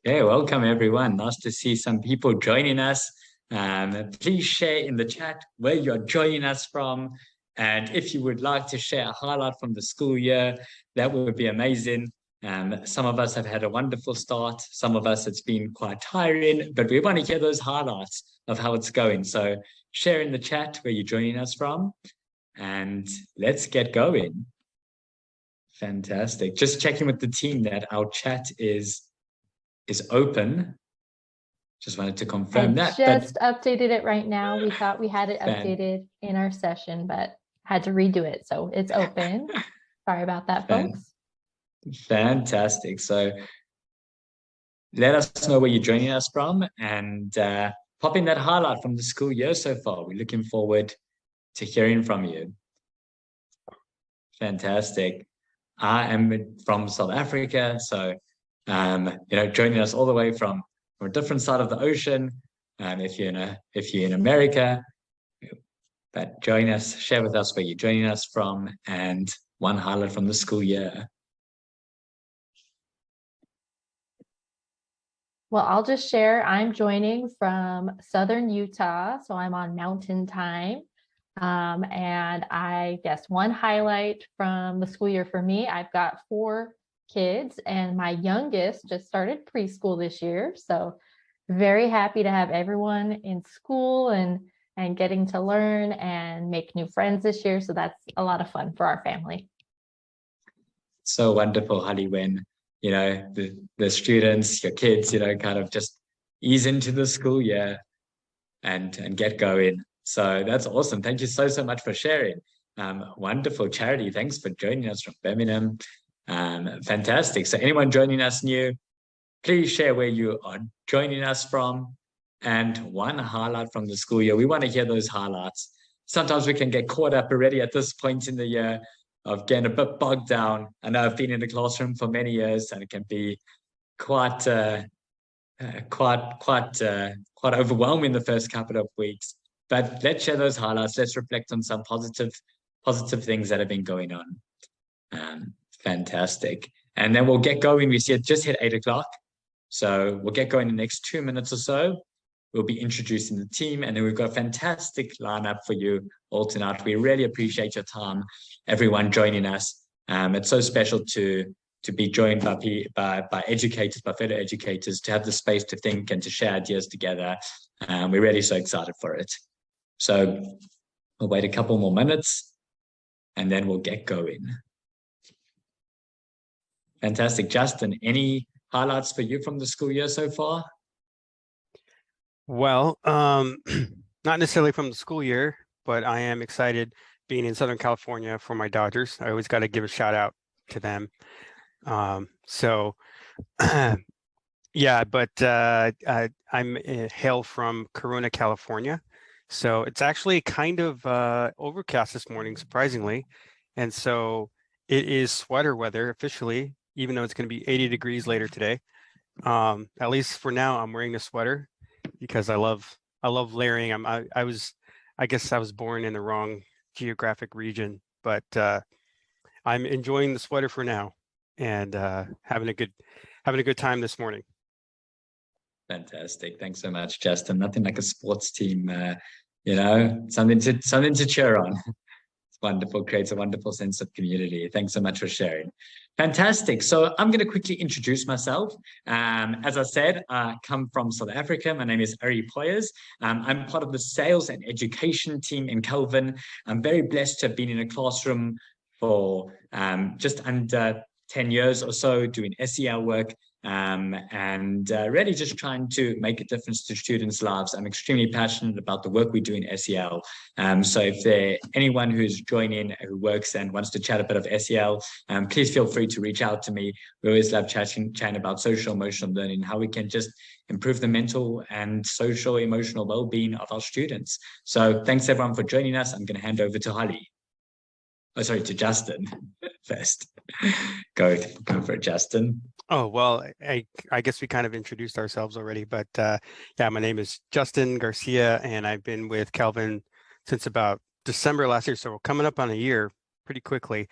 Okay, welcome everyone. Nice to see some people joining us. Please share in the chat where you're joining us from. And if you would like to share a highlight from the school year, that would be amazing. Some of us have had a wonderful start. Some of us, it's been quite tiring, but we want to hear those highlights of how it's going. So share in the chat where you're joining us from, and let's get going. Fantastic. Just checking with the team that our chat is open. Just wanted to confirm that. Just updated it right now. We thought we had it updated in our session, but had to redo it. So it's open. Sorry about that, folks. Fantastic. So let us know where you're joining us from, and pop in that highlight from the school year so far. We're looking forward to hearing from you. Fantastic. I am from South Africa, so joining us all the way from a different side of the ocean. If you're in America, but join us, share with us where you're joining us from, and one highlight from the school year. Well, I'll just share. I'm joining from Southern Utah, so I'm on Mountain Time. And I guess one highlight from the school year for me, I've got 4 kids, and my youngest just started preschool this year. So very happy to have everyone in school and getting to learn and make new friends this year. So that's a lot of fun for our family. So wonderful, Holly, when the students, your kids, kind of just ease into the school year and get going. So that's awesome. Thank you so much for sharing. Wonderful, Charity. Thanks for joining us from Birmingham. Fantastic. So anyone joining us new, please share where you are joining us from and one highlight from the school year. We want to hear those highlights. Sometimes we can get caught up already at this point in the year of getting a bit bogged down. I know I've been in the classroom for many years, and it can be quite overwhelming the first couple of weeks. But let's share those highlights. Let's reflect on some positive things that have been going on. Fantastic. And then we'll get going. We see it just hit 8 o'clock. So we'll get going in the next 2 minutes or so. We'll be introducing the team, and then we've got a fantastic lineup for you all tonight. We really appreciate your time, everyone joining us. It's so special to be joined by educators, by fellow educators, to have the space to think and to share ideas together. We're really so excited for it. So we'll wait a couple more minutes, and then we'll get going. Fantastic. Justin, any highlights for you from the school year so far? Well, not necessarily from the school year, but I am excited being in Southern California for my Dodgers. I always got to give a shout out to them. Yeah, but I'm hail from Corona, California. So it's actually kind of overcast this morning, surprisingly. And so it is sweater weather officially, even though it's going to be 80 degrees later today. At least for now, I'm wearing a sweater because I love layering. I guess I was born in the wrong geographic region, but I'm enjoying the sweater for now and having a good time this morning. Fantastic. Thanks so much, Justin. Nothing like a sports team, something to cheer on. It's wonderful, creates a wonderful sense of community. Thanks so much for sharing. Fantastic. So I'm going to quickly introduce myself. As I said, I come from South Africa. My name is Ari Poyers. I'm part of the sales and education team in Kelvin. I'm very blessed to have been in a classroom for just under 10 years or so doing SEL work, and really just trying to make a difference to students' lives. I'm extremely passionate about the work we do in SEL. So if there's anyone who's joining who works and wants to chat a bit of SEL, please feel free to reach out to me. We always love chatting about social emotional learning, how we can just improve the mental and social emotional well-being of our students. So thanks everyone for joining us. I'm going to hand over to Holly. Oh, sorry, to Justin first. Go for it, Justin. Oh, well, I guess we kind of introduced ourselves already, but yeah, my name is Justin Garcia, and I've been with Kelvin since about December last year, so we're coming up on a year pretty quickly.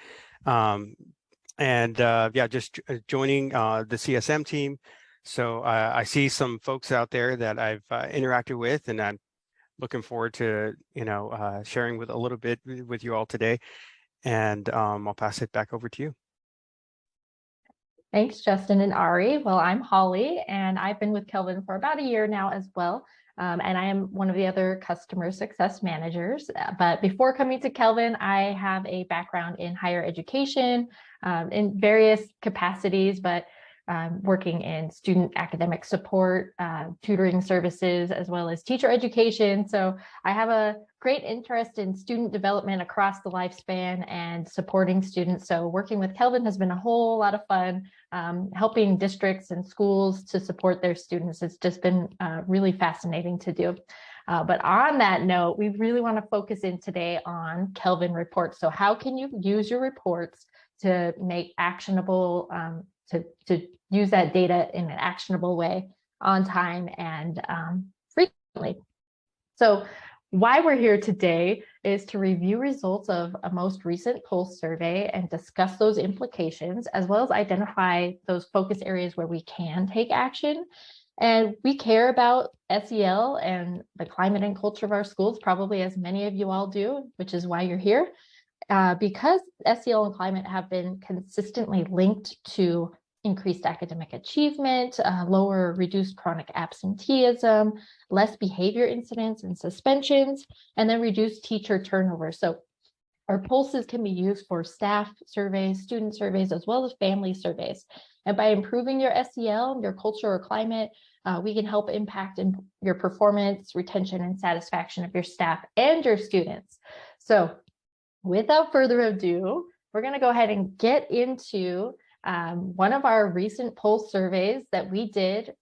and yeah, just joining the CSM team. So I see some folks out there that I've interacted with, and I'm looking forward to sharing with a little bit with you all today. And I'll pass it back over to you. Thanks, Justin and Ari. Well, I'm Holly, and I've been with Kelvin for about a year now as well. And I am one of the other customer success managers. But before coming to Kelvin, I have a background in higher education in various capacities, but working in student academic support, tutoring services, as well as teacher education. So I have a great interest in student development across the lifespan and supporting students. So working with Kelvin has been a whole lot of fun. Helping districts and schools to support their students. It's just been really fascinating to do. But on that note, we really want to focus in today on Kelvin reports. So how can you use your reports to make actionable, to use that data in an actionable way on time and frequently? So why we're here today is to review results of a most recent pulse survey and discuss those implications, as well as identify those focus areas where we can take action. And we care about SEL and the climate and culture of our schools, probably as many of you all do, which is why you're here. Because SEL and climate have been consistently linked to increased academic achievement, lower reduced chronic absenteeism, less behavior incidents and suspensions, and then reduced teacher turnover. So our pulses can be used for staff surveys, student surveys, as well as family surveys. And by improving your SEL, your culture or climate, we can help impact in your performance, retention, and satisfaction of your staff and your students. So without further ado, we're going to go ahead and get into one of our recent pulse surveys that we did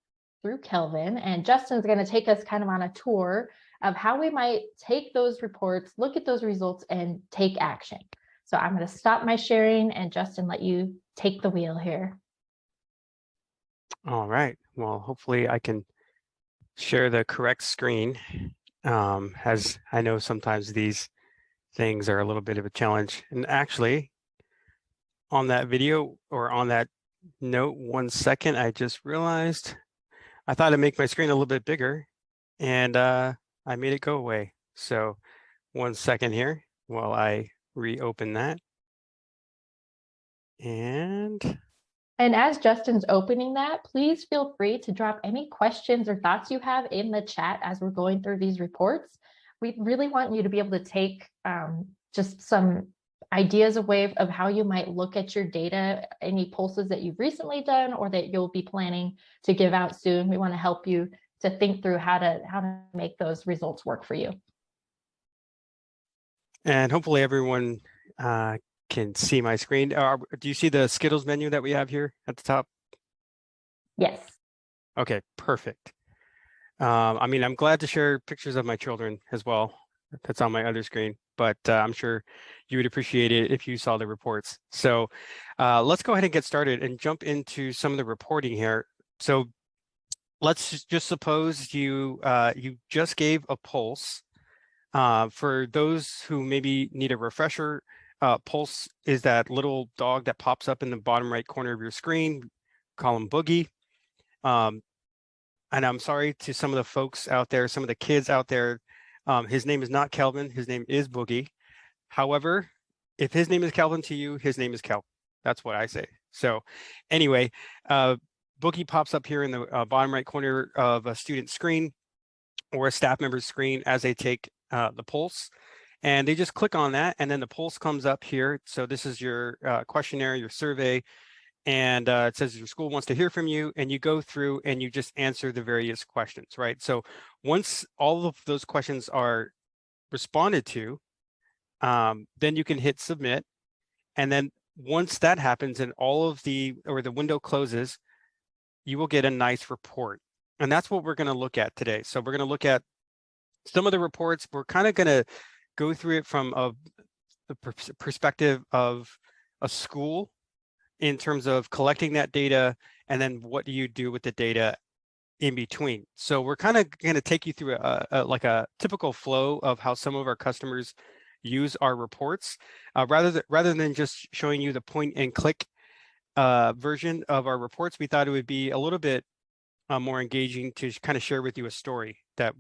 through Kelvin, and Justin's going to take us kind of on a tour of how we might take those reports, look at those results, and take action. So I'm going to stop my sharing, and Justin, let you take the wheel here. All right. Well, hopefully I can share the correct screen, as I know sometimes these things are a little bit of a challenge. And actually, on that video or on that note, 1 second, I just realized I thought I'd make my screen a little bit bigger, and I made it go away. So 1 second here while I reopen that. And as Justin's opening that, please feel free to drop any questions or thoughts you have in the chat as we're going through these reports. We really want you to be able to take just some ideas away of how you might look at your data, any pulses that you've recently done or that you'll be planning to give out soon. We want to help you to think through how to make those results work for you. And hopefully everyone can see my screen. Do you see the Skittles menu that we have here at the top? Yes. Okay, perfect. I mean, I'm glad to share pictures of my children as well. That's on my other screen, but I'm sure you would appreciate it if you saw the reports. So let's go ahead and get started and jump into some of the reporting here. So let's just suppose you just gave a pulse. For those who maybe need a refresher, pulse is that little dog that pops up in the bottom right corner of your screen. Call him Boogie. And I'm sorry to some of the folks out there, some of the kids out there. His name is not Kelvin. His name is Boogie. However, if his name is Kelvin to you, his name is Kelvin. That's what I say. So anyway, Boogie pops up here in the bottom right corner of a student's screen or a staff member's screen as they take the pulse. And they just click on that, and then the pulse comes up here. So this is your questionnaire, your survey, and it says your school wants to hear from you, and you go through and you just answer the various questions, right? So once all of those questions are responded to, then you can hit submit. And then once that happens and the window closes, you will get a nice report. And that's what we're going to look at today. So we're going to look at some of the reports. We're kind of going to go through it from the perspective of a school in terms of collecting that data, and then what do you do with the data in between. So we're kind of going to take you through like a typical flow of how some of our customers use our reports, rather than just showing you the point and click version of our reports, we thought it would be a little bit more engaging to kind of share with you a story that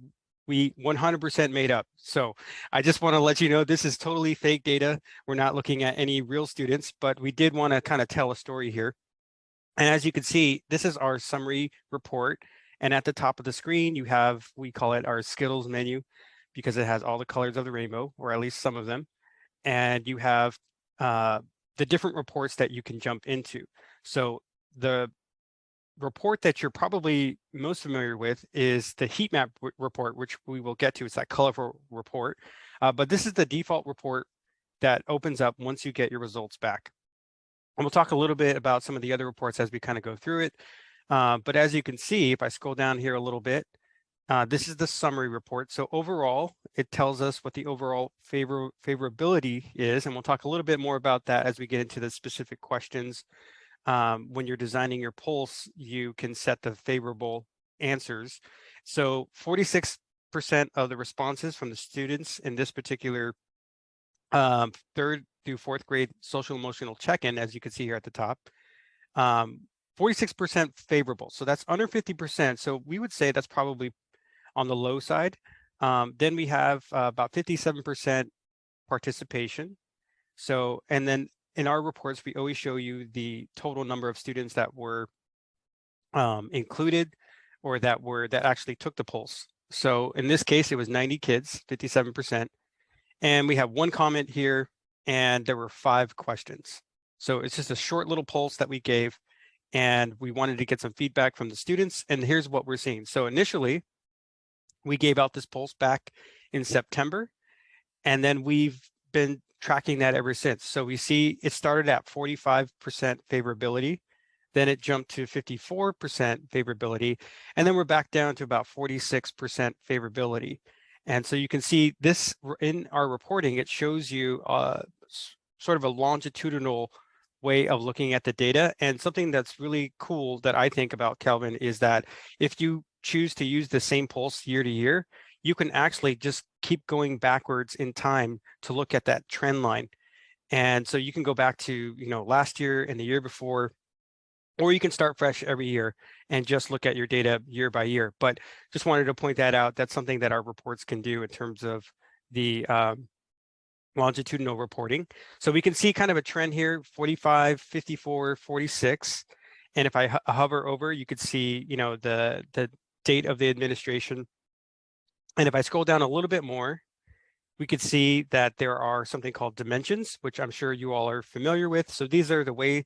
we 100% made up. So I just want to let you know this is totally fake data. We're not looking at any real students, but we did want to kind of tell a story here. And as you can see, this is our summary report. And at the top of the screen, you have, we call it our Skittles menu because it has all the colors of the rainbow, or at least some of them. And you have the different reports that you can jump into. So the report that you're probably most familiar with is the heat map report, which we will get to. It's that colorful report, but this is the default report that opens up once you get your results back. And we'll talk a little bit about some of the other reports as we kind of go through it. But as you can see, if I scroll down here a little bit, this is the summary report. So overall, it tells us what the overall favorability is, and we'll talk a little bit more about that as we get into the specific questions. When you're designing your pulse, you can set the favorable answers. So 46% of the responses from the students in this particular third through fourth grade social emotional check-in, as you can see here at the top, 46% favorable. So that's under 50%. So we would say that's probably on the low side. Then we have about 57% participation. So, and then in our reports, we always show you the total number of students that were included or that actually took the pulse. So in this case, it was 90 kids, 57%. And we have one comment here, and there were 5 questions. So it's just a short little pulse that we gave, and we wanted to get some feedback from the students. And here's what we're seeing. So initially, we gave out this pulse back in September, and then we've been tracking that ever since. So we see it started at 45% favorability, then it jumped to 54% favorability, and then we're back down to about 46% favorability. And so you can see this in our reporting, it shows you sort of a longitudinal way of looking at the data. And something that's really cool that I think about, Kelvin, is that if you choose to use the same pulse year to year, you can actually just keep going backwards in time to look at that trend line. And so you can go back to, last year and the year before, or you can start fresh every year and just look at your data year by year. But just wanted to point that out. That's something that our reports can do in terms of the longitudinal reporting. So we can see kind of a trend here, 45, 54, 46. And if I hover over, you could see, the date of the administration. And if I scroll down a little bit more, we could see that there are something called dimensions, which I'm sure you all are familiar with. So these are the way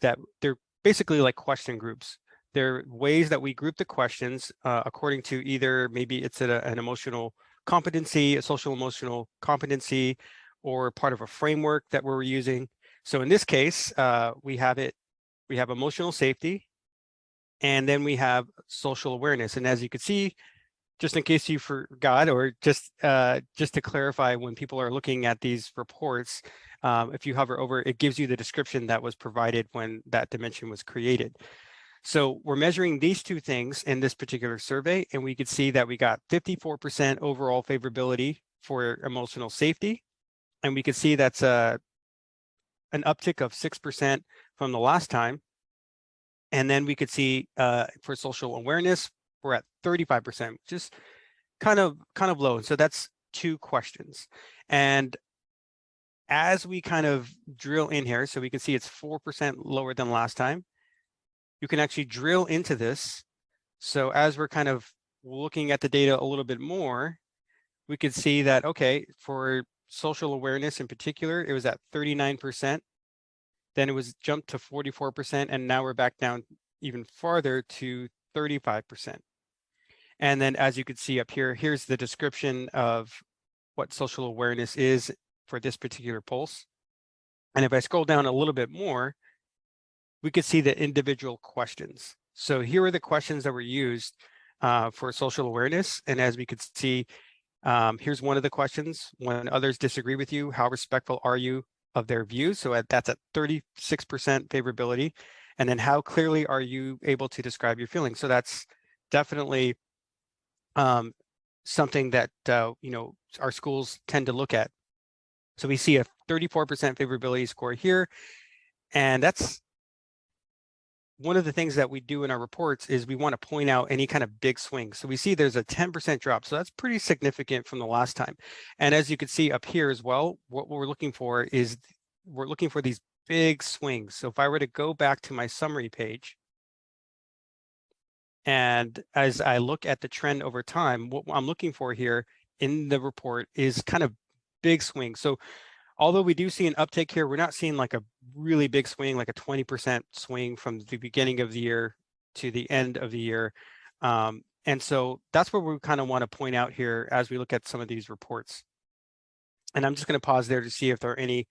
that they're basically like question groups. They're ways that we group the questions according to either maybe it's an emotional competency, a social emotional competency, or part of a framework that we're using. So in this case, we have emotional safety, and then we have social awareness. And as you can see, just in case you forgot, or just to clarify, when people are looking at these reports, if you hover over, it gives you the description that was provided when that dimension was created. So we're measuring these two things in this particular survey, and we could see that we got 54% overall favorability for emotional safety. And we could see that's an uptick of 6% from the last time. And then we could see for social awareness, we're at 35%, which is kind of low. And so that's 2 questions. And as we kind of drill in here, so we can see it's 4% lower than last time. You can actually drill into this. So as we're kind of looking at the data a little bit more, we could see that, okay, for social awareness in particular, it was at 39%. Then it was jumped to 44%, and now we're back down even farther to 35%. And then as you can see up here, here's the description of what social awareness is for this particular pulse. And if I scroll down a little bit more, we could see the individual questions. So here are the questions that were used for social awareness. And as we could see, here's one of the questions: when others disagree with you, how respectful are you of their views? So that's at 36% favorability. And then how clearly are you able to describe your feelings? So that's definitely something that our schools tend to look at. So we see a 34% favorability score here, and that's one of the things that we do in our reports is we want to point out any kind of big swing. So we see there's a 10% drop. So that's pretty significant from the last time. And as you can see up here as well, what we're looking for is we're looking for these big swings. So if I were to go back to my summary page, and as I look at the trend over time, what I'm looking for here in the report is kind of big swings. So although we do see an uptick here, we're not seeing like a really big swing, like a 20% swing from the beginning of the year to the end of the year. And so that's where we kind of want to point out here as we look at some of these reports. And I'm just going to pause there to see if there are any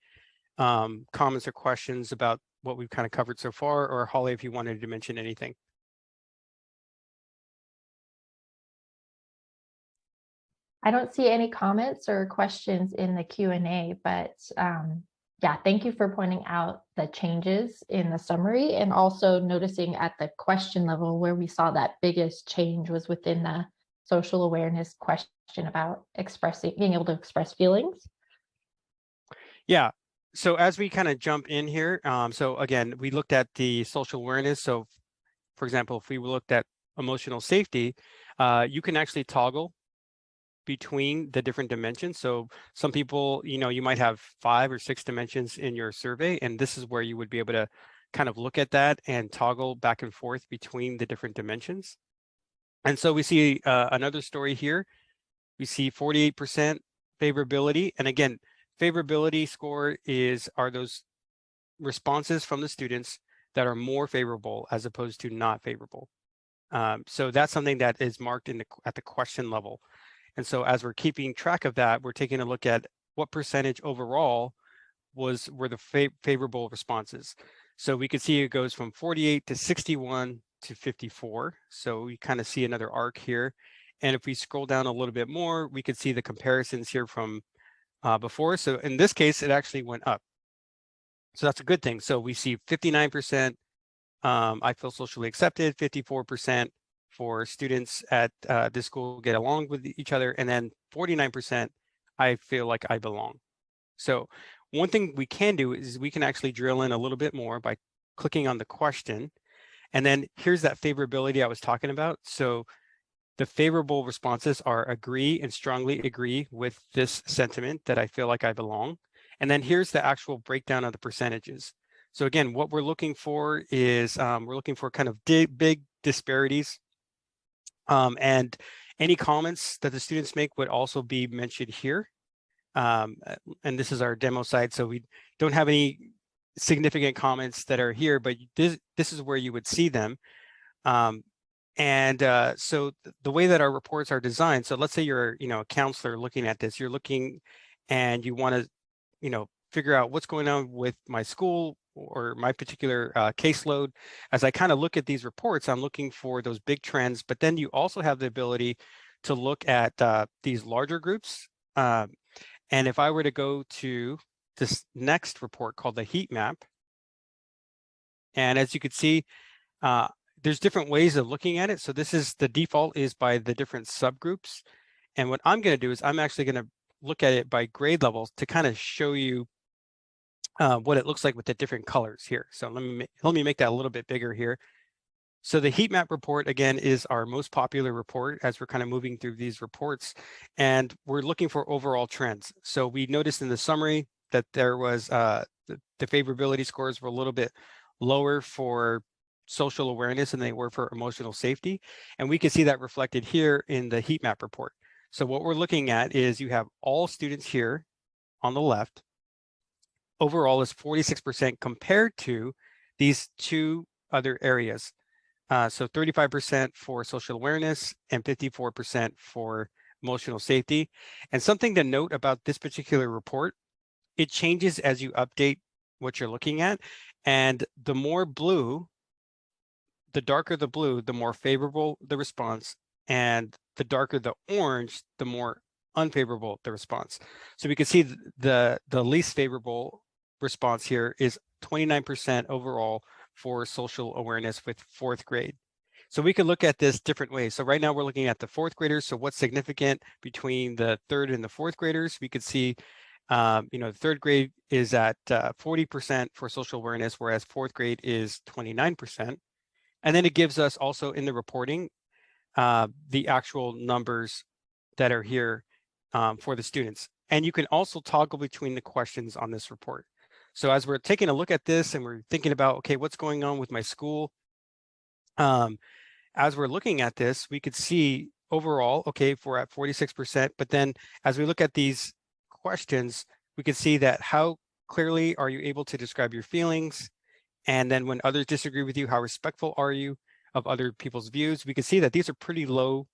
comments or questions about what we've kind of covered so far, or Holly, if you wanted to mention anything. I don't see any comments or questions in the Q&A, but yeah, thank you for pointing out the changes in the summary, and also noticing at the question level where we saw that biggest change was within the social awareness question about being able to express feelings. Yeah. So as we kind of jump in here, so again, we looked at the social awareness. So for example, if we looked at emotional safety, you can actually toggle between the different dimensions. So some people, you might have 5 or 6 dimensions in your survey, and this is where you would be able to kind of look at that and toggle back and forth between the different dimensions. And so we see another story here. We see 48% favorability. And again, favorability score are those responses from the students that are more favorable as opposed to not favorable. So that's something that is marked at the question level. And so as we're keeping track of that, we're taking a look at what percentage overall were the favorable responses. So we can see it goes from 48 to 61 to 54. So we kind of see another arc here. And if we scroll down a little bit more, we could see the comparisons here from before. So in this case, it actually went up. So that's a good thing. So we see 59%, I feel socially accepted, 54% for students at this school get along with each other, and then 49%, I feel like I belong. So one thing we can do is we can actually drill in a little bit more by clicking on the question. And then here's that favorability I was talking about. So the favorable responses are agree and strongly agree with this sentiment that I feel like I belong. And then here's the actual breakdown of the percentages. So again, what we're looking for is we're looking for kind of big disparities. And any comments that the students make would also be mentioned here. And this is our demo site, so we don't have any significant comments that are here, but this is where you would see them. So the way that our reports are designed, so let's say you're a counselor looking at this, you're looking and you want to figure out what's going on with my school or my particular caseload. As I kind of look at these reports, I'm looking for those big trends, but then you also have the ability to look at these larger groups. And if I were to go to this next report called the heat map, and as you can see, there's different ways of looking at it. So this is the default is by the different subgroups. And what I'm going to do is I'm actually going to look at it by grade levels to kind of show you what it looks like with the different colors here. So let me make that a little bit bigger here. So the heat map report, again, is our most popular report as we're kind of moving through these reports. And we're looking for overall trends. So we noticed in the summary that there was the favorability scores were a little bit lower for social awareness than they were for emotional safety. And we can see that reflected here in the heat map report. So what we're looking at is you have all students here on the left. Overall is 46% compared to these two other areas. So 35% for social awareness and 54% for emotional safety. And something to note about this particular report, it changes as you update what you're looking at. And the more blue, the darker the blue, the more favorable the response. And the darker the orange, the more unfavorable the response. So we can see the least favorable response here is 29% overall for social awareness with 4th grade. So we can look at this different ways. So right now we're looking at the 4th graders. So what's significant between the 3rd and the 4th graders? We could see, the 3rd grade is at 40% for social awareness, whereas 4th grade is 29%. And then it gives us also in the reporting, the actual numbers that are here for the students. And you can also toggle between the questions on this report. So as we're taking a look at this and we're thinking about, okay, what's going on with my school? As we're looking at this, we could see overall, okay, if we're at 46%, but then as we look at these questions, we can see that how clearly are you able to describe your feelings? And then when others disagree with you, how respectful are you of other people's views? We can see that these are pretty low,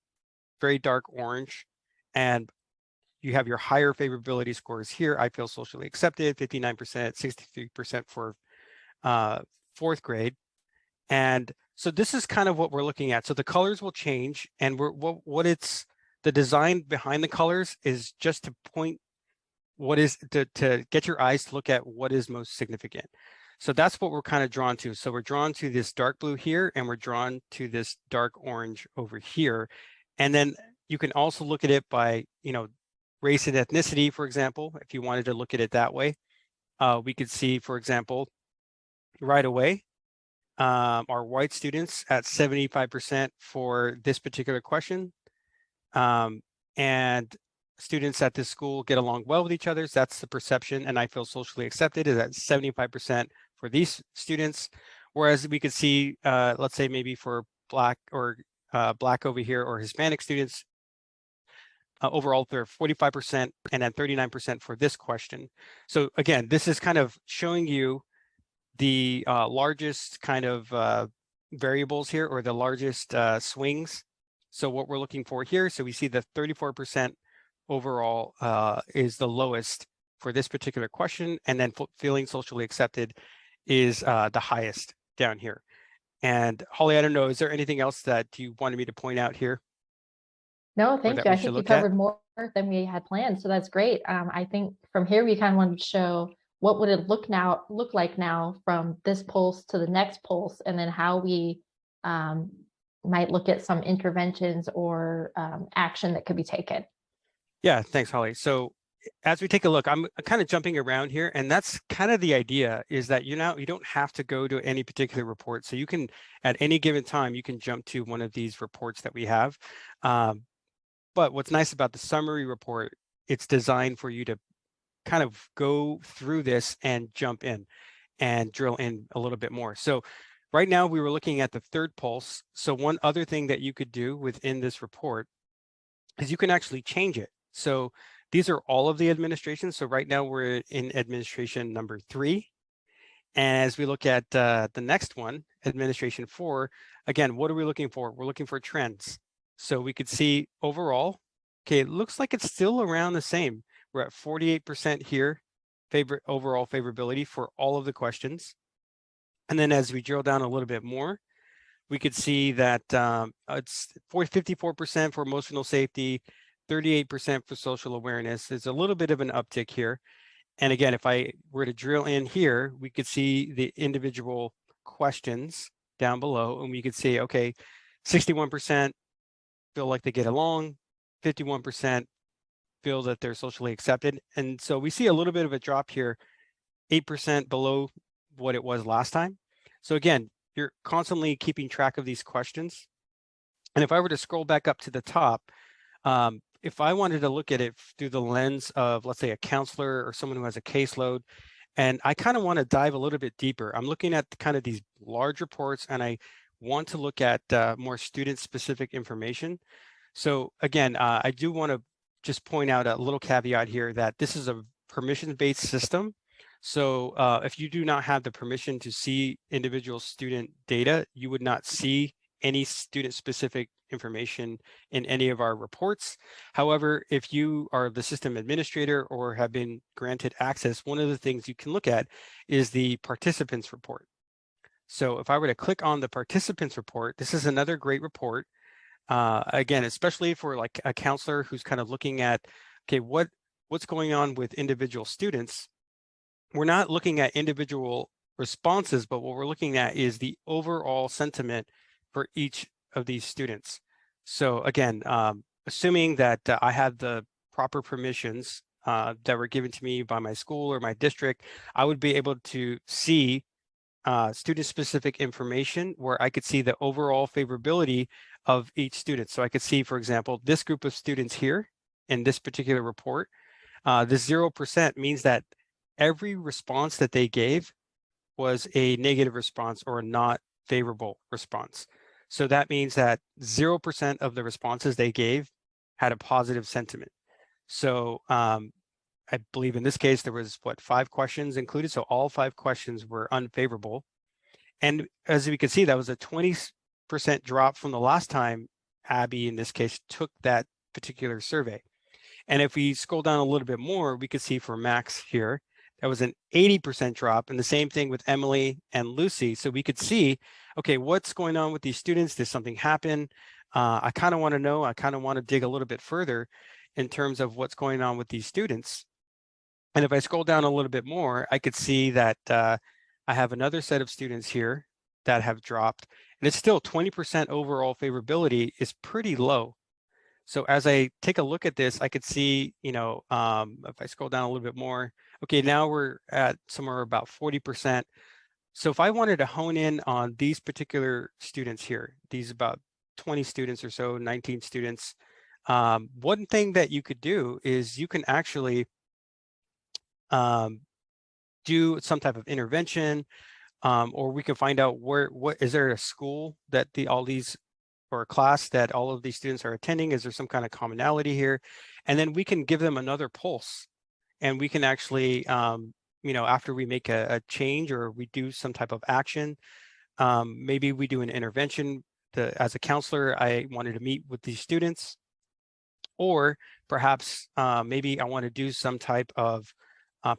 very dark orange, and you have your higher favorability scores here. I feel socially accepted, 59%, 63% for fourth grade. And so this is kind of what we're looking at. So the colors will change, and what it's the design behind the colors is just to point what is to get your eyes to look at what is most significant. So that's what we're kind of drawn to. So we're drawn to this dark blue here, and we're drawn to this dark orange over here. And then you can also look at it by, race and ethnicity, for example, if you wanted to look at it that way. We could see, for example, right away, our white students at 75% for this particular question. And students at this school get along well with each other. So that's the perception, and I feel socially accepted is at 75% for these students. Whereas we could see, let's say maybe for Black or Black over here or Hispanic students, overall they're 45% and then 39% for this question. So again, this is kind of showing you the largest kind of variables here, or the largest swings. So what we're looking for here, so we see the 34% overall is the lowest for this particular question, and then feeling socially accepted is the highest down here. And Holly, I don't know, is there anything else that you wanted me to point out here? No, thank you. I think you covered more than we had planned, so that's great. I think from here we kind of wanted to show what would it look like now from this pulse to the next pulse, and then how we might look at some interventions or action that could be taken. Yeah, thanks, Holly. So as we take a look, I'm kind of jumping around here, and that's kind of the idea, is that you don't have to go to any particular report. So you can, at any given time, you can jump to one of these reports that we have. But what's nice about the summary report, it's designed for you to kind of go through this and jump in and drill in a little bit more. So right now we were looking at the third pulse. So one other thing that you could do within this report is you can actually change it. So these are all of the administrations. So right now we're in administration number 3. And as we look at the next one, administration 4, again, what are we looking for? We're looking for trends. So we could see overall, okay, it looks like it's still around the same. We're at 48% here, overall favorability for all of the questions. And then as we drill down a little bit more, we could see that it's 54% for emotional safety, 38% for social awareness. There's a little bit of an uptick here. And again, if I were to drill in here, we could see the individual questions down below, and we could see, okay, 61% feel like they get along, 51% feel that they're socially accepted. And so we see a little bit of a drop here, 8% below what it was last time. So again, you're constantly keeping track of these questions. And if I were to scroll back up to the top, if I wanted to look at it through the lens of, let's say, a counselor or someone who has a caseload, and I kind of want to dive a little bit deeper, I'm looking at kind of these large reports, and I want to look at more student-specific information. So again, I do want to just point out a little caveat here that this is a permission-based system. So if you do not have the permission to see individual student data, you would not see any student-specific information in any of our reports. However, if you are the system administrator or have been granted access, one of the things you can look at is the participants report. So if I were to click on the participants report, this is another great report. Again, especially for like a counselor who's kind of looking at, okay, what's going on with individual students. We're not looking at individual responses, but what we're looking at is the overall sentiment for each of these students. So again, assuming that I have the proper permissions that were given to me by my school or my district, I would be able to see student-specific information where I could see the overall favorability of each student. So I could see, for example, this group of students here in this particular report, this 0% means that every response that they gave was a negative response or a not favorable response. So that means that 0% of the responses they gave had a positive sentiment. So I believe in this case, there was 5 questions included. So all 5 questions were unfavorable. And as we can see, that was a 20% drop from the last time Abby, in this case, took that particular survey. And if we scroll down a little bit more, we could see for Max here, that was an 80% drop, and the same thing with Emily and Lucy. So we could see, okay, what's going on with these students? Did something happen? I kind of want to know, I kind of want to dig a little bit further in terms of what's going on with these students. And if I scroll down a little bit more, I could see that I have another set of students here that have dropped, and it's still 20% overall favorability is pretty low. So as I take a look at this, I could see, if I scroll down a little bit more, okay, now we're at somewhere about 40%. So if I wanted to hone in on these particular students here, these about 20 students or so, 19 students, one thing that you could do is you can actually do some type of intervention, or we can find out what is there a school that or a class that all of these students are attending? Is there some kind of commonality here? And then we can give them another pulse, and we can actually, after we make a change or we do some type of action, maybe we do an intervention. As a counselor, I wanted to meet with these students, or perhaps maybe I want to do some type of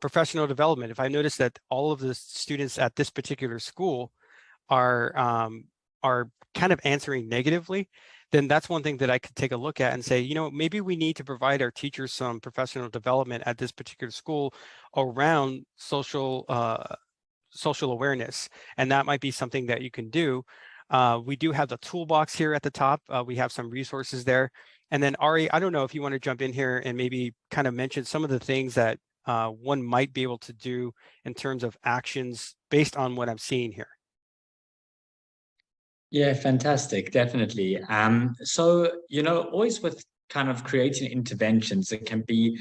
professional development. If I notice that all of the students at this particular school are kind of answering negatively, then that's one thing that I could take a look at and say, maybe we need to provide our teachers some professional development at this particular school around social awareness. And that might be something that you can do. We do have the toolbox here at the top. We have some resources there. And then Ari, I don't know if you want to jump in here and maybe kind of mention some of the things that one might be able to do in terms of actions based on what I'm seeing here. Yeah, fantastic. Definitely. So, always with kind of creating interventions, it can be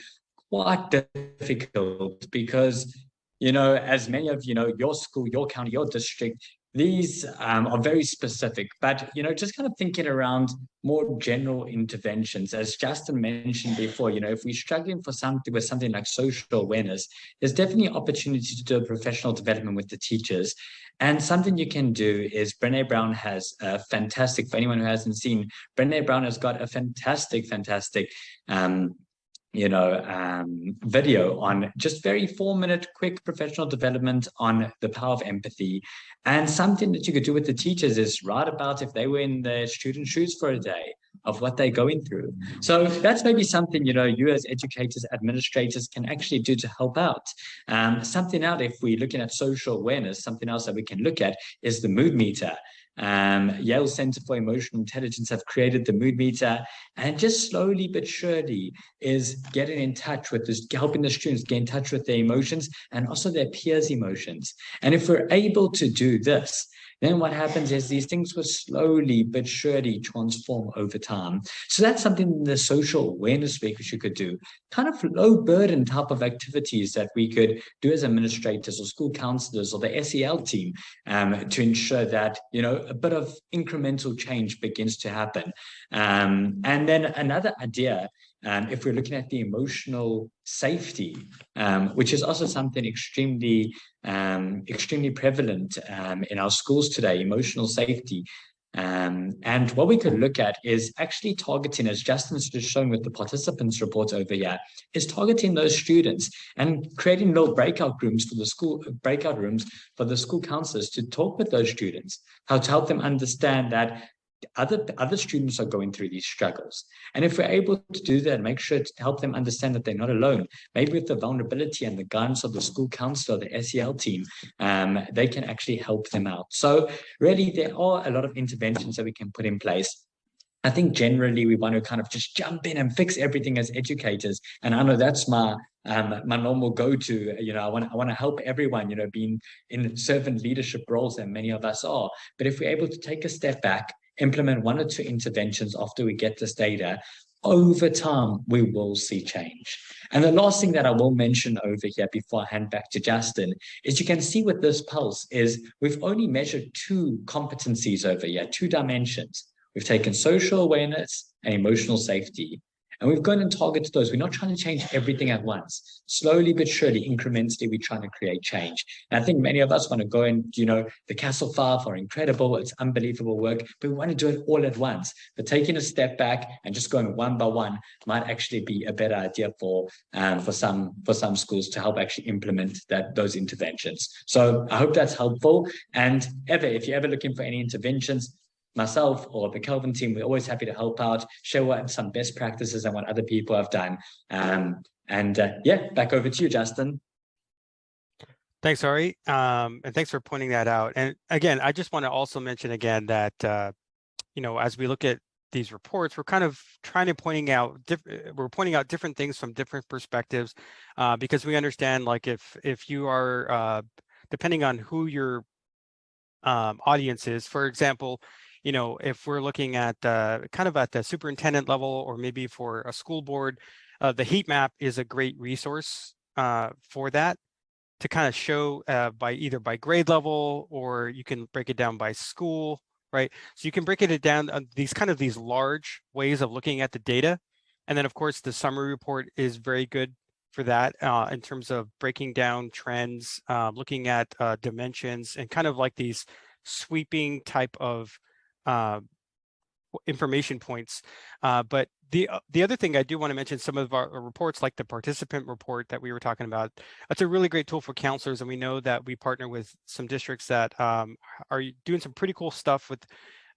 quite difficult because, as many of, your school, your county, your district, these are very specific, but, just kind of thinking around more general interventions, as Justin mentioned before, if we're struggling with something like social awareness, there's definitely opportunity to do a professional development with the teachers. And something you can do is Brené Brown has a fantastic, for anyone who hasn't seen, Brené Brown has got a fantastic video on just very 4-minute quick professional development on the power of empathy. And something that you could do with the teachers is write about if they were in their student shoes for a day of what they're going through. So that's maybe something, you as educators, administrators can actually do to help out. Something out, if we're looking at social awareness, something else that we can look at is the mood meter. Yale Center for Emotional Intelligence have created the mood meter, and just slowly but surely is getting in touch with this, helping the students get in touch with their emotions and also their peers' emotions. And if we're able to do this, then what happens is these things will slowly but surely transform over time. So that's something in the social awareness week which you could do. Kind of low burden type of activities that we could do as administrators or school counselors or the SEL team to ensure that, a bit of incremental change begins to happen. And then another idea, if we're looking at the emotional safety, which is also something extremely prevalent in our schools today, emotional safety. And what we could look at is actually targeting, as Justin's just shown with the participants report over here, is targeting those students and creating little breakout rooms for the school counselors to talk with those students, how to help them understand that other students are going through these struggles. And if we're able to do that, make sure to help them understand that they're not alone, maybe with the vulnerability and the guidance of the school counselor, the SEL team, they can actually help them out. So really, there are a lot of interventions that we can put in place. I think generally we want to kind of just jump in and fix everything as educators. And I know that's my my normal go-to. I want to help everyone, being in servant leadership roles, and many of us are. But if we're able to take a step back, implement 1 or 2 interventions after we get this data, over time, we will see change. And the last thing that I will mention over here before I hand back to Justin is you can see with this pulse is we've only measured 2 competencies over here, 2 dimensions. We've taken social awareness and emotional safety. And we've gone and targeted those. We're not trying to change everything at once. Slowly but surely, incrementally, we're trying to create change. And I think many of us want to go and, the Castle 5 are incredible. It's unbelievable work, but we want to do it all at once. But taking a step back and just going one by one might actually be a better idea for some schools to help actually implement those interventions. So I hope that's helpful. And if you're ever looking for any interventions, myself or the Kelvin team, we're always happy to help out, share what some best practices and what other people have done. Back over to you, Justin. Thanks, Ari. And thanks for pointing that out. And again, I just want to also mention again that, as we look at these reports, we're kind of pointing out different things from different perspectives, because we understand, like, if you are, depending on who your audience is, for example, if we're looking at kind of at the superintendent level, or maybe for a school board, the heat map is a great resource for that, to kind of show either by grade level, or you can break it down by school, right? So you can break it down these large ways of looking at the data. And then of course the summary report is very good for that in terms of breaking down trends, looking at dimensions, and kind of like these sweeping type of information points. But the other thing I do want to mention, some of our reports, like the participant report that we were talking about, that's a really great tool for counselors. And we know that we partner with some districts that are doing some pretty cool stuff with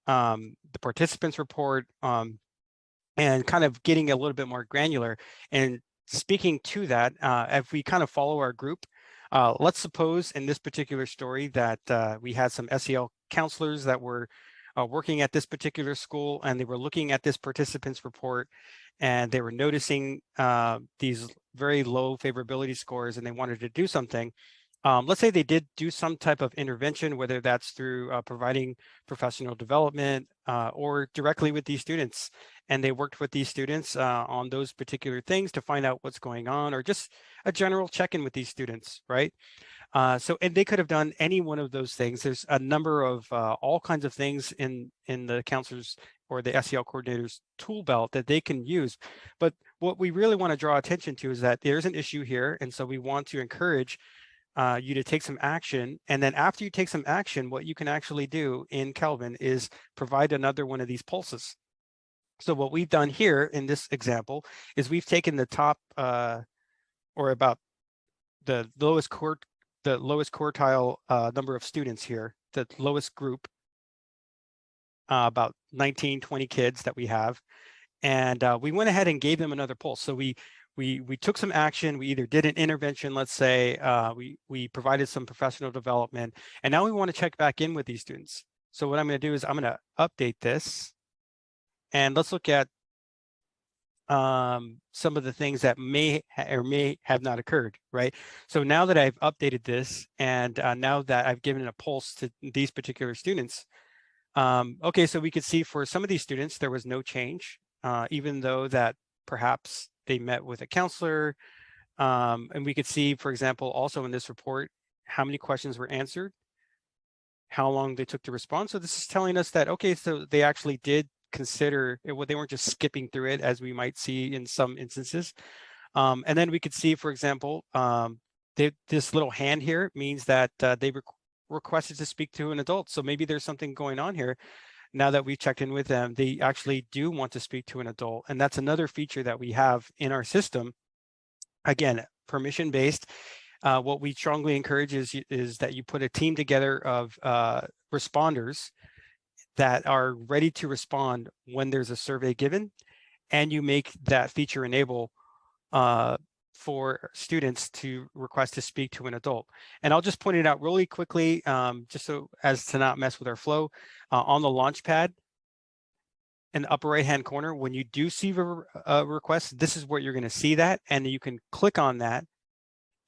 the participants report, and kind of getting a little bit more granular. And speaking to that, if we kind of follow our group, let's suppose in this particular story that we had some SEL counselors that were working at this particular school, and they were looking at this participants report, and they were noticing these very low favorability scores, and they wanted to do something. Let's say they did do some type of intervention, whether that's through providing professional development or directly with these students. And they worked with these students on those particular things to find out what's going on, or just a general check-in with these students, right? And they could have done any one of those things. There's a number of all kinds of things in the counselors or the SEL coordinators tool belt that they can use. But what we really want to draw attention to is that there's an issue here. And so we want to encourage you to take some action. And then after you take some action, what you can actually do in Kelvin is provide another one of these pulses. So what we've done here in this example is we've taken the top or about the lowest quartile number of students here, the lowest group, about 19, 20 kids that we have. And we went ahead and gave them another pulse. So we took some action. We either did an intervention, let's say, we provided some professional development, and now we want to check back in with these students. So what I'm going to do is I'm going to update this, and let's look at some of the things that may have not occurred, right? So now that I've updated this, and now that I've given a pulse to these particular students, okay, so we could see for some of these students, there was no change, even though that perhaps they met with a counselor. And we could see, for example, also in this report, how many questions were answered, how long they took to respond. So this is telling us that, okay, so they actually did consider it, they weren't just skipping through it as we might see in some instances. And then we could see, for example, this little hand here means that they requested to speak to an adult. So maybe there's something going on here. Now that we've checked in with them, they actually do want to speak to an adult. And that's another feature that we have in our system. Again, permission-based. What we strongly encourage is that you put a team together of responders that are ready to respond when there's a survey given, and you make that feature enable for students to request to speak to an adult. And I'll just point it out really quickly, just so as to not mess with our flow. On the Launchpad, in the upper right-hand corner, when you do see a request, this is where you're going to see that, and you can click on that.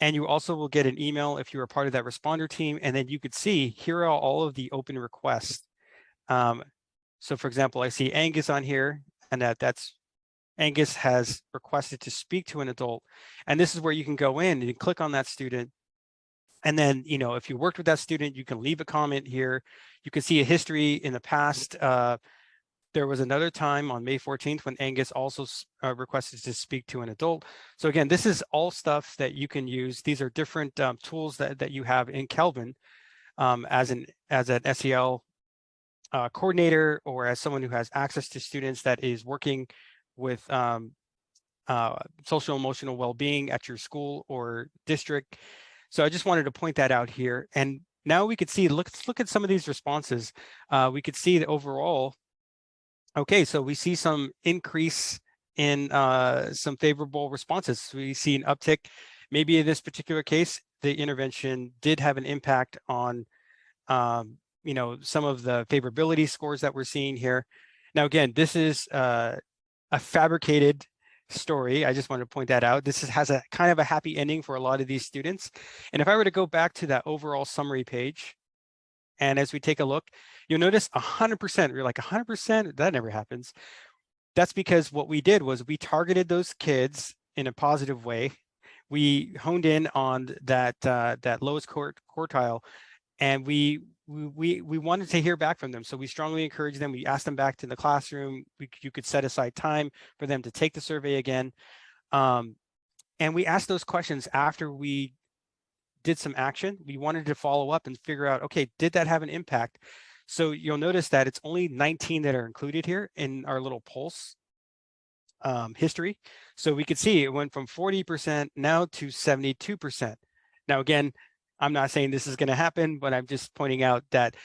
And you also will get an email if you're a part of that responder team, and then you could see here are all of the open requests. So for example, I see Angus on here, and that's Angus has requested to speak to an adult. And this is where you can go in and you click on that student. And then, you know, if you worked with that student, you can leave a comment here. You can see a history in the past. There was another time on May 14th when Angus also requested to speak to an adult. So again, this is all stuff that you can use. These are different tools that you have in Kelvin as an SEL coordinator, or as someone who has access to students that is working with social emotional well-being at your school or district. So I just wanted to point that out here. And now we could see, let's look at some of these responses. We could see that overall, okay, so we see some increase in some favorable responses. We see an uptick. Maybe in this particular case, the intervention did have an impact on you know, some of the favorability scores that we're seeing here. Now, again, this is a fabricated story. I just want to point that out. This has a kind of a happy ending for a lot of these students. And if I were to go back to that overall summary page, and as we take a look, you'll notice 100%, you're like 100%, that never happens. That's because what we did was we targeted those kids in a positive way. We honed in on that lowest quartile, and we wanted to hear back from them. So we strongly encourage them. We asked them back to the classroom. You could set aside time for them to take the survey again. And we asked those questions after we did some action. We wanted to follow up and figure out, okay, did that have an impact? So you'll notice that it's only 19 that are included here in our little pulse history. So we could see it went from 40% now to 72%. Now, again, I'm not saying this is going to happen, but I'm just pointing out that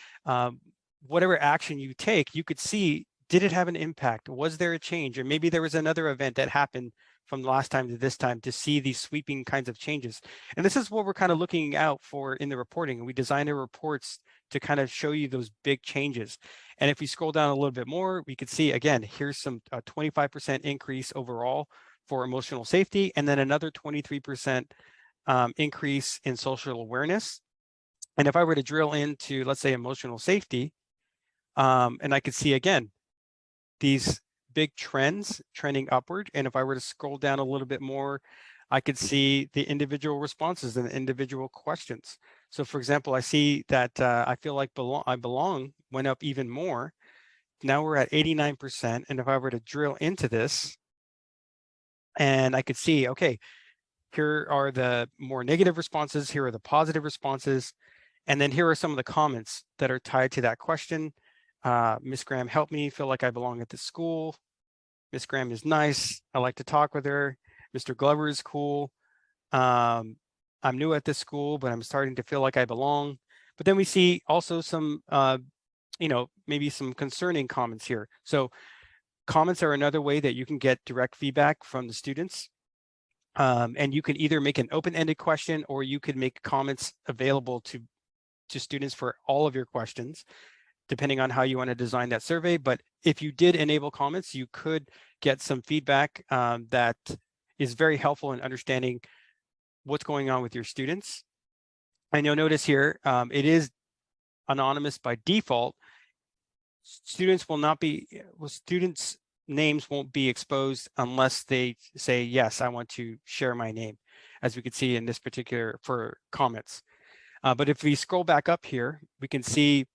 whatever action you take, you could see, did it have an impact? Was there a change? Or maybe there was another event that happened from the last time to this time to see these sweeping kinds of changes. And this is what we're kind of looking out for in the reporting. And we design our reports to kind of show you those big changes. And if we scroll down a little bit more, we could see, again, here's some 25% increase overall for emotional safety, and then another 23% increase in social awareness. And if I were to drill into, let's say, emotional safety, and I could see, again, these big trends trending upward. And if I were to scroll down a little bit more, I could see the individual responses and the individual questions. So for example, I see that I feel like I belong went up even more. Now we're at 89%. And if I were to drill into this, and I could see, okay, here are the more negative responses, here are the positive responses, and then here are some of the comments that are tied to that question. Miss Graham helped me feel like I belong at this school. Miss Graham is nice. I like to talk with her. Mr. Glover is cool. I'm new at this school, but I'm starting to feel like I belong. But then we see also some, you know, maybe some concerning comments here. So comments are another way that you can get direct feedback from the students. And you can either make an open-ended question, or you could make comments available to students for all of your questions, depending on how you want to design that survey. But if you did enable comments, you could get some feedback that is very helpful in understanding what's going on with your students. And you'll notice here, it is anonymous by default. Students will not be, students' names won't be exposed unless they say, yes, I want to share my name, as we could see in this particular for comments. But if we scroll back up here, we can see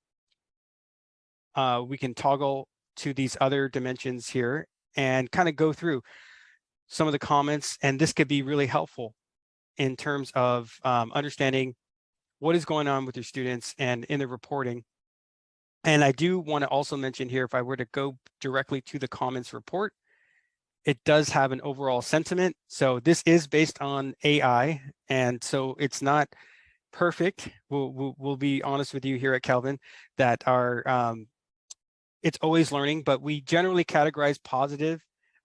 we can toggle to these other dimensions here and kind of go through some of the comments. And this could be really helpful in terms of understanding what is going on with your students and in the reporting. And I do want to also mention here, if I were to go directly to the comments report, it does have an overall sentiment. So this is based on AI, and so it's not perfect. We'll be honest with you here at Kelvin that our it's always learning, but we generally categorize positive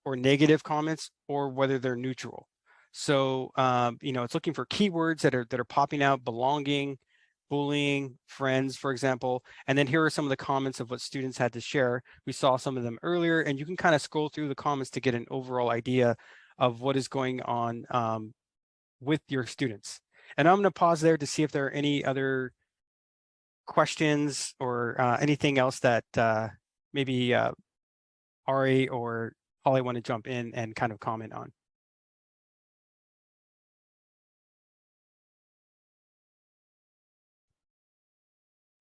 or negative comments, or whether they're neutral. So you know, it's looking for keywords that are popping out: belonging, bullying, friends, for example. And then here are some of the comments of what students had to share. We saw some of them earlier, and you can kind of scroll through the comments to get an overall idea of what is going on with your students. And I'm going to pause there to see if there are any other questions or anything else that maybe Ari or Holly want to jump in and kind of comment on.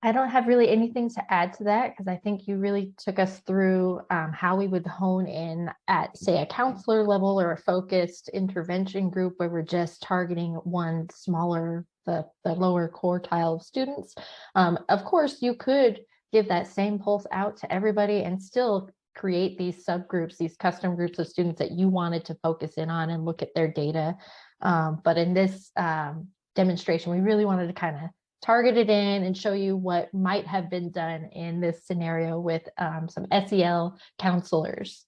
I don't have really anything to add to that because I think you really took us through how we would hone in at, say, a counselor level or a focused intervention group where we're just targeting one smaller, the lower quartile of students. Of course, you could give that same pulse out to everybody and still create these subgroups, these custom groups of students that you wanted to focus in on and look at their data. But in this demonstration, we really wanted to kind of target it in and show you what might have been done in this scenario with some SEL counselors.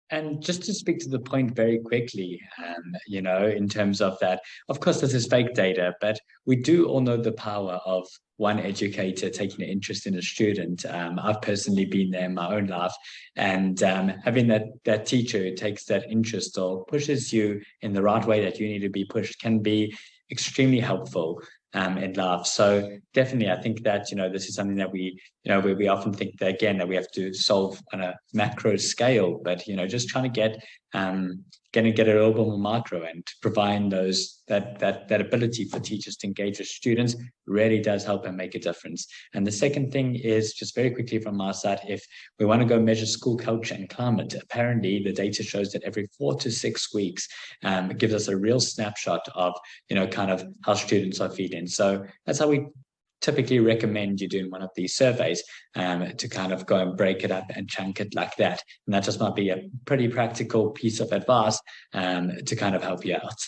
And just to speak to the point very quickly, you know, in terms of that, of course, this is fake data, but we do all know the power of one educator taking an interest in a student. I've personally been there in my own life, and having that teacher who takes that interest or pushes you in the right way that you need to be pushed can be extremely helpful in life. So definitely, I think that, you know, this is something that we, you know, we often think that, again, that we have to solve on a macro scale, but, you know, just trying to get it a little bit more micro and providing that ability for teachers to engage with students really does help and make a difference. And the second thing is, just very quickly from our side, if we want to go measure school culture and climate, apparently the data shows that every 4 to 6 weeks it gives us a real snapshot of, you know, kind of how students are feeling. So that's how we typically recommend you doing one of these surveys, to kind of go and break it up and chunk it like that. And that just might be a pretty practical piece of advice to kind of help you out.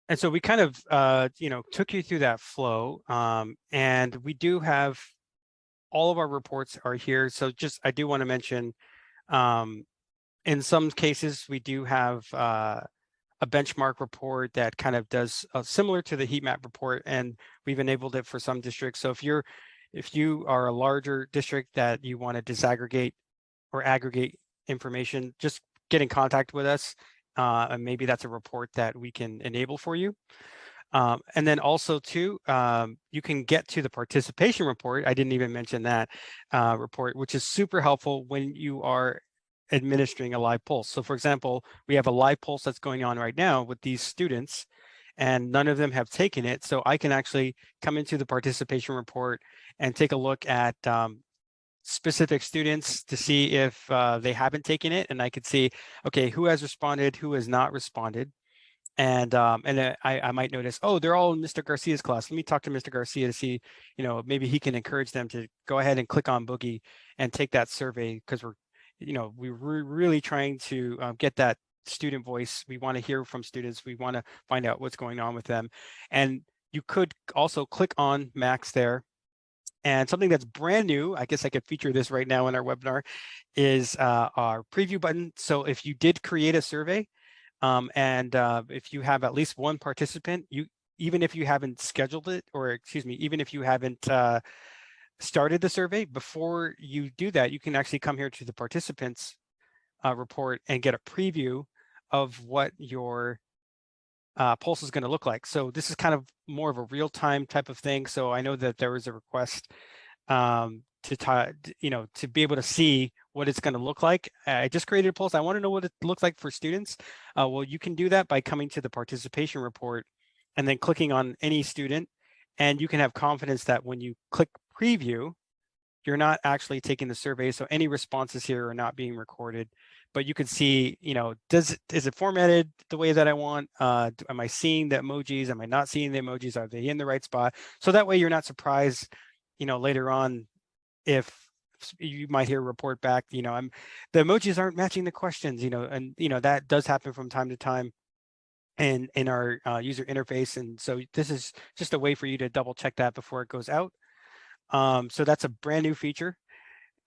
And so we kind of, you know, took you through that flow, and we do have all of our reports are here. So just, I do want to mention, in some cases, we do have a benchmark report that kind of does similar to the heat map report, and we've enabled it for some districts. So if you are a larger district that you want to disaggregate or aggregate information, just get in contact with us, and maybe that's a report that we can enable for you. And then also too, you can get to the participation report. I didn't even mention that report, which is super helpful when you are administering a live pulse. So for example, we have a live pulse that's going on right now with these students, and none of them have taken it. So I can actually come into the participation report and take a look at specific students to see if they haven't taken it. And I could see, okay, who has responded, who has not responded. And I might notice, oh, they're all in Mr. Garcia's class. Let me talk to Mr. Garcia to see, you know, maybe he can encourage them to go ahead and click on Boogie and take that survey, because we're really trying to get that student voice. We want to hear from students. We want to find out what's going on with them. And you could also click on Max there. And something that's brand new, I guess I could feature this right now in our webinar, is our preview button. So if you did create a survey, and if you have at least one participant, even if you haven't scheduled it, or excuse me, even if you haven't started the survey, before you do that, you can actually come here to the participants report and get a preview of what your pulse is going to look like. So this is kind of more of a real-time type of thing. So I know that there was a request to be able to see what it's going to look like. I just created a pulse. I want to know what it looks like for students. Well, you can do that by coming to the participation report and then clicking on any student, and you can have confidence that when you click preview, you're not actually taking the survey. So any responses here are not being recorded, but you can see, you know, is it formatted the way that I want? Am I seeing the emojis? Am I not seeing the emojis? Are they in the right spot? So that way you're not surprised, you know, later on, if you might hear a report back, you know, the emojis aren't matching the questions, you know, and, you know, that does happen from time to time in our user interface. And so this is just a way for you to double check that before it goes out. So that's a brand new feature.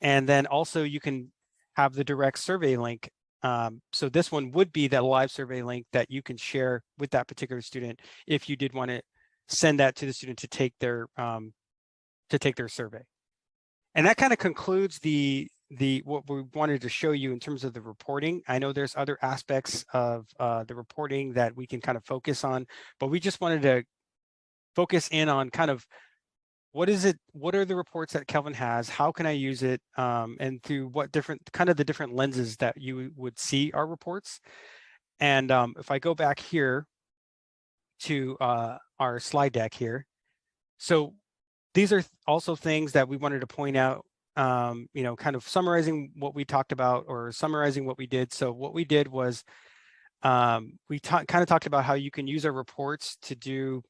And then also you can have the direct survey link So this one would be the live survey link that you can share with that particular student if you did want to send that to the student to take their survey. And that kind of concludes what we wanted to show you in terms of the reporting. I know there's other aspects of the reporting that we can kind of focus on, but we just wanted to focus in on kind of what are the reports that Kelvin has, how can I use it, and through what the different lenses that you would see our reports. And if I go back here to our slide deck here, so these are also things that we wanted to point out, kind of summarizing what we talked about or summarizing what we did. So what we did was we kind of talked about how you can use our reports to do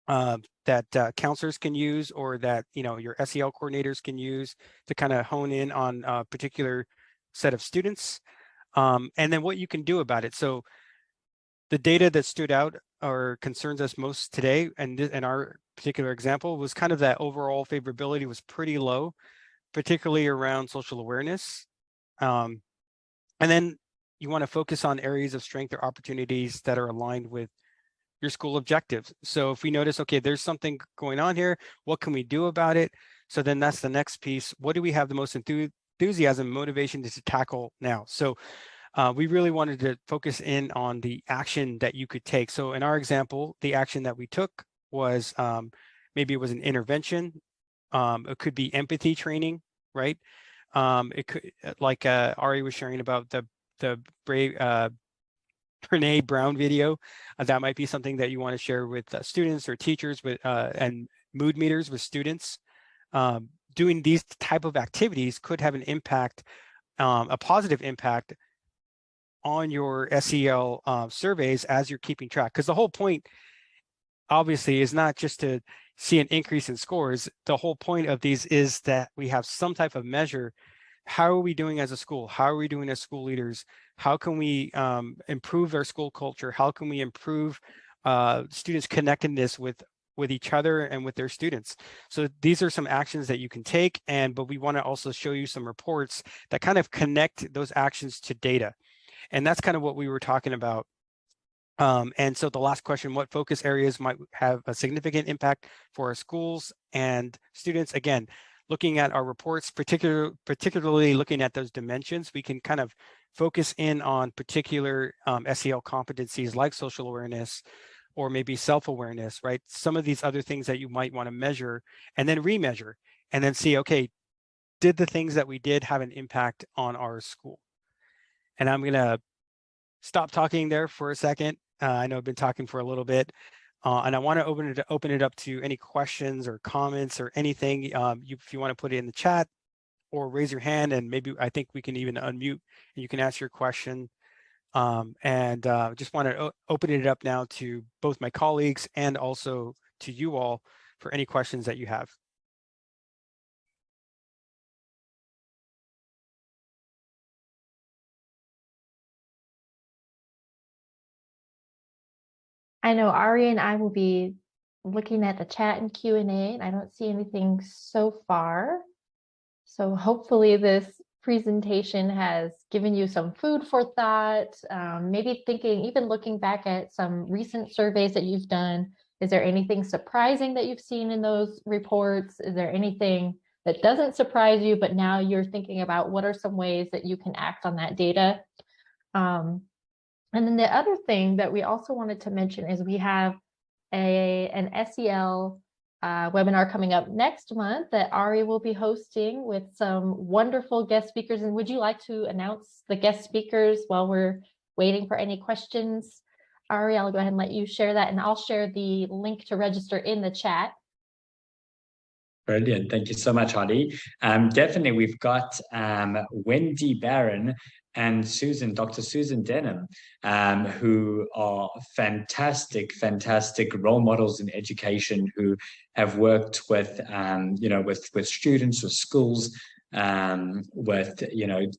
that counselors can use, or that your SEL coordinators can use to kind of hone in on a particular set of students, and then what you can do about it. So the data that stood out or concerns us most today, and in our particular example, was kind of that overall favorability was pretty low, particularly around social awareness. And then you want to focus on areas of strength or opportunities that are aligned with your school objectives. So if we notice, okay, there's something going on here, what can we do about it? So then that's the next piece. What do we have the most enthusiasm, motivation to tackle now? So we really wanted to focus in on the action that you could take. So in our example, the action that we took was maybe it was an intervention. It could be empathy training, right? It could, like Ari was sharing about the Brene Brown video, that might be something that you want to share with students or teachers, with and mood meters with students. Doing these type of activities could have an impact, a positive impact on your SEL surveys as you're keeping track. Because the whole point, obviously, is not just to see an increase in scores. The whole point of these is that we have some type of measure. How are we doing as a school? How are we doing as school leaders? How can we improve our school culture? How can we improve students' connectedness with each other and with their students? So these are some actions that you can take, but we want to also show you some reports that kind of connect those actions to data. And that's kind of what we were talking about. And so the last question, what focus areas might have a significant impact for our schools and students? Again, looking at our reports, particularly looking at those dimensions, we can kind of focus in on particular SEL competencies like social awareness or maybe self-awareness, right? Some of these other things that you might want to measure and then remeasure and then see, okay, did the things that we did have an impact on our school? And I'm going to stop talking there for a second. I know I've been talking for a little bit. And I want to open it up to any questions or comments or anything. If you want to put it in the chat or raise your hand, and maybe I think we can even unmute and you can ask your question. Just want to open it up now to both my colleagues and also to you all for any questions that you have. I know Ari and I will be looking at the chat and Q&A, and I don't see anything so far. So hopefully this presentation has given you some food for thought, maybe thinking, even looking back at some recent surveys that you've done. Is there anything surprising that you've seen in those reports? Is there anything that doesn't surprise you, but now you're thinking about what are some ways that you can act on that data? And then the other thing that we also wanted to mention is we have an SEL webinar coming up next month that Ari will be hosting with some wonderful guest speakers. And would you like to announce the guest speakers while we're waiting for any questions? Ari, I'll go ahead and let you share that, and I'll share the link to register in the chat. Brilliant. Thank you so much, Holly. Definitely, we've got Wendy Barron and Dr. Susan Denham, who are fantastic role models in education, who have worked with, with students, with schools, with,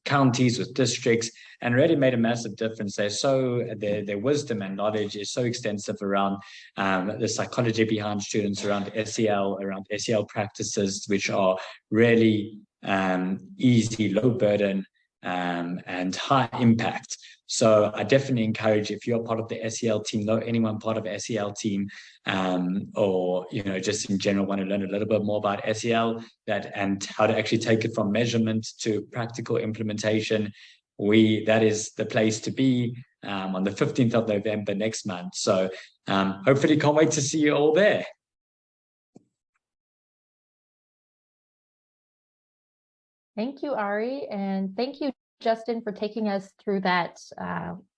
counties, with districts, and really made a massive difference. Their wisdom and knowledge is so extensive around the psychology behind students, around SEL practices, which are really easy, low burden, and high impact. So I definitely encourage, if you're part of the SEL team, know anyone part of SEL team, or just in general want to learn a little bit more about SEL, and how to actually take it from measurement to practical implementation, that is the place to be on the 15th of November next month. So hopefully can't wait to see you all there. Thank you, Ari, and thank you, Justin, for taking us through that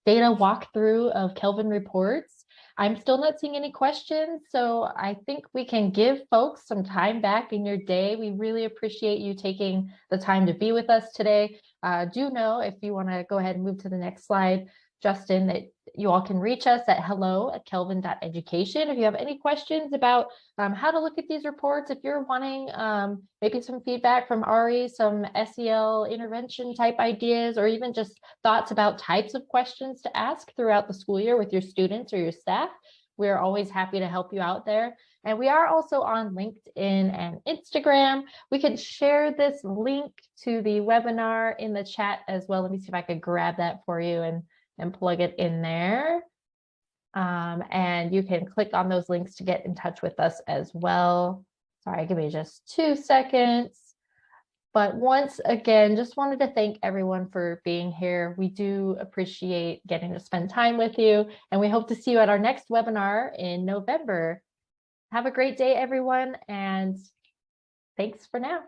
data walkthrough of Kelvin reports. I'm still not seeing any questions, so I think we can give folks some time back in your day. We really appreciate you taking the time to be with us today. Do know, if you want to go ahead and move to the next slide, Justin, that you all can reach us at hello@kelvin.education. If you have any questions about how to look at these reports, if you're wanting maybe some feedback from Ari, some SEL intervention type ideas, or even just thoughts about types of questions to ask throughout the school year with your students or your staff, we're always happy to help you out there. And we are also on LinkedIn and Instagram. We can share this link to the webinar in the chat as well. Let me see if I could grab that for you and plug it in there. And you can click on those links to get in touch with us as well. Sorry, give me just 2 seconds. But once again, just wanted to thank everyone for being here. We do appreciate getting to spend time with you, and we hope to see you at our next webinar in November. Have a great day, everyone, and thanks for now.